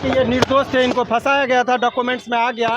कि ये निर्दोष थे, इनको फंसाया गया था, डॉक्यूमेंट्स में आ गया।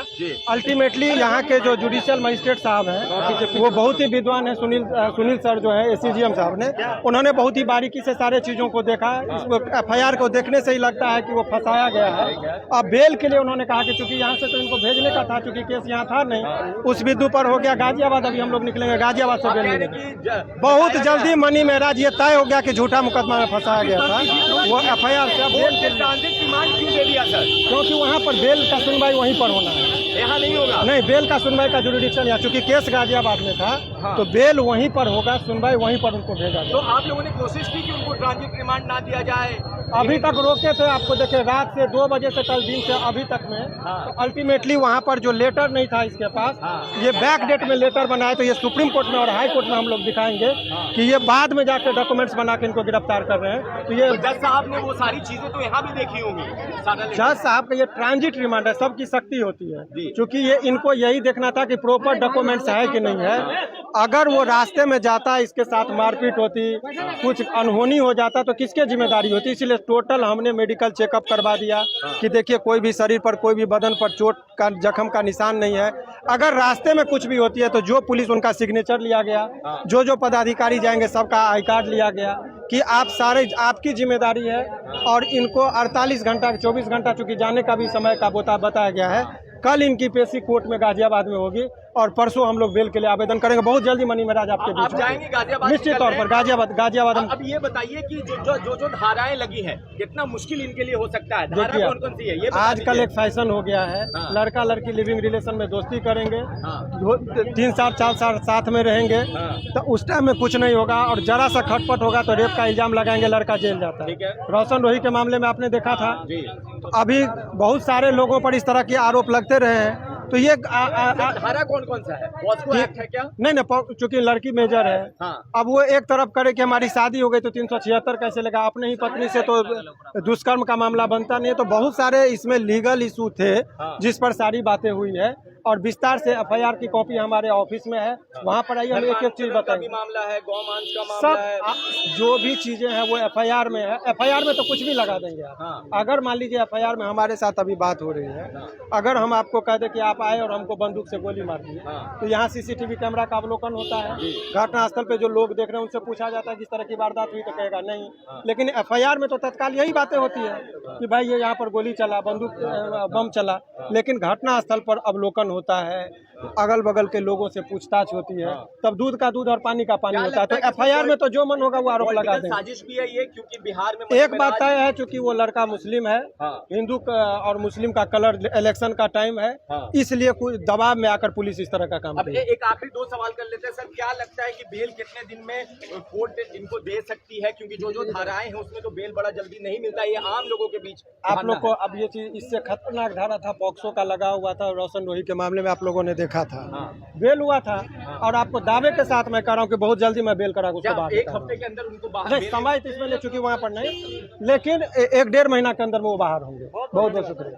अल्टीमेटली यहाँ के जो जुडिशियल मजिस्ट्रेट साहब हैं वो बहुत ही विद्वान है, सुनील सर जो है एसीजीएम साहब ने, उन्होंने बहुत ही बारीकी से सारे चीज़ों को देखा। इस एफआईआर को देखने से ही लगता है कि वो फंसाया गया है। अब बेल के लिए उन्होंने कहा कि चूंकि यहाँ से तो इनको भेजने का था, चूंकि केस यहाँ था नहीं, उस बिंदु पर हो गया गाजियाबाद। अभी हम लोग निकलेंगे गाजियाबाद से बेल मिलेगी। बहुत जल्दी मनी महराज ये तय हो गया कि झूठा मुकदमा में फंसाया गया था। वो एफआईआर से बेल के डिमांड क्यों दे दिया सर? क्योंकि वहाँ पर बेल का सुनवाई वहीं पर होना है, यहाँ नहीं होगा। नहीं, बेल का सुनवाई का जुरिडिक्शन यहाँ, चूंकि केस गाजियाबाद में था तो बेल वहीं पर होगा, सुनवाई वहीं पर उनको भेजा तो आप लोगों ने कोशिश की कि उनको ट्रांजिट रिमांड ना दिया जाए? अभी तक रोके थे। आपको देखे रात से 2 बजे से कल दिन से अभी तक में तो अल्टीमेटली वहाँ पर जो लेटर नहीं था इसके पास, ये बैक डेट में लेटर बनाए, तो ये सुप्रीम कोर्ट में और हाई कोर्ट में हम लोग दिखाएंगे कि ये बाद में जाकर डॉक्यूमेंट्स बना के इनको गिरफ्तार कर रहे हैं। तो ये जज साहब ने वो सारी चीजें तो यहाँ भी देखी होंगी। जज साहब का ये ट्रांजिट रिमांड है, सबकी शक्ति होती है, क्योंकि ये इनको यही देखना था कि प्रॉपर डॉक्यूमेंट्स है कि नहीं है। अगर वो रास्ते में जाता, इसके साथ मारपीट होती, कुछ अनहोनी हो जाता तो किसके जिम्मेदारी होती। इसलिए टोटल हमने मेडिकल चेकअप करवा दिया कि देखिए कोई भी शरीर पर, कोई भी बदन पर चोट का, जख्म का निशान नहीं है। अगर रास्ते में कुछ भी होती है तो जो पुलिस, उनका सिग्नेचर लिया गया, जो पदाधिकारी जाएंगे सबका आई कार्ड लिया गया कि आप सारे, आपकी जिम्मेदारी है। और इनको 48 घंटा 24 घंटा चूंकि जाने का भी समय का बताया गया है। कल इनकी पेशी कोर्ट में गाजियाबाद में होगी और परसों हम लोग बेल के लिए आवेदन करेंगे। बहुत जल्दी मनी महराज आपके बीच आप जाएंगे गाजियाबाद? निश्चित तौर पर गाजियाबाद। अब ये बताइए कि जो धाराएं लगी हैं, कितना मुश्किल इनके लिए हो सकता है? धारा कौन कौन सी है ये आजकल एक फैशन हो गया है, लड़का लड़की लिविंग रिलेशन में दोस्ती करेंगे, 3 साल 4 साल साथ में रहेंगे, तो उस टाइम में कुछ नहीं होगा और जरा सा खटपट होगा तो रेप का इल्जाम लगाएंगे, लड़का जेल जाता है। रोशन रोही के मामले में आपने देखा था। तो अभी बहुत सारे लोगों पर इस तरह के आरोप लगते रहे हैं। तो ये धारा कौन कौन सा है? पॉस्को एक्ट है क्या? नहीं, चूंकि लड़की मेजर है। अब वो एक तरफ करे कि हमारी शादी हो गई तो 376 कैसे लगा, अपने ही पत्नी से तो दुष्कर्म का मामला बनता नहीं है। तो बहुत सारे इसमें लीगल इशू थे जिस पर सारी बातें हुई है और विस्तार से एफआईआर की कॉपी हमारे ऑफिस में है, वहाँ पर आइए हम एक एक चीज बताएंगे। मामला है, गौमांस का मामला है, सब जो भी चीजें हैं वो एफआईआर में है। एफआईआर में तो कुछ भी लगा देंगे आप। अगर मान लीजिए एफआईआर में हमारे साथ अभी बात हो रही है, अगर हम आपको कह दें कि आप आए और हमको बंदूक से गोली मार दी, तो यहाँ सीसीटीवी कैमरा का अवलोकन होता है, घटनास्थल पे जो लोग देख रहे हैं उनसे पूछा जाता है किस तरह की वारदात हुई, तो कहेगा नहीं। लेकिन एफआईआर में तो तत्काल यही बातें होती है कि भाई ये यहाँ पर गोली चला, बंदूक बम चला, लेकिन घटनास्थल पर अवलोकन होता है, अगल बगल के लोगों से पूछताछ होती है, तब दूध का दूध और पानी का पानी होता है। तो एफआईआर में तो जो मन होगा वो आरोप लगा देंगे। साजिश भी है ये, क्योंकि बिहार में एक बात तय है, क्योंकि वो लड़का मुस्लिम है, हिंदू और मुस्लिम का कलर, इलेक्शन का टाइम है, इसलिए कोई दबाव में आकर पुलिस इस तरह का काम करती है। एक आखिरी 2 सवाल कर लेते हैं सर, क्या लगता है कि बेल कितने दिन में कोर्ट इनको दे सकती है? क्योंकि जो धाराएं हैं उसमें तो बेल बड़ा जल्दी नहीं मिलता है, ये आम लोगों के बीच। आप लोग को अब ये चीज, इससे खतरनाक धारा था, पॉक्सो का लगा हुआ था, रोशन रोही के मामले में आप लोगों ने देखा था, बेल हुआ था। और आपको दावे के साथ मैं कह रहा हूँ कि बहुत जल्दी मैं बेल करा उसके बाद, 1 हफ्ते के अंदर उनको बाहर समय तो इसमें ले चुकी वहाँ पर नहीं, लेकिन 1-1.5 महीना के अंदर वो बाहर होंगे। बहुत बहुत शुक्रिया।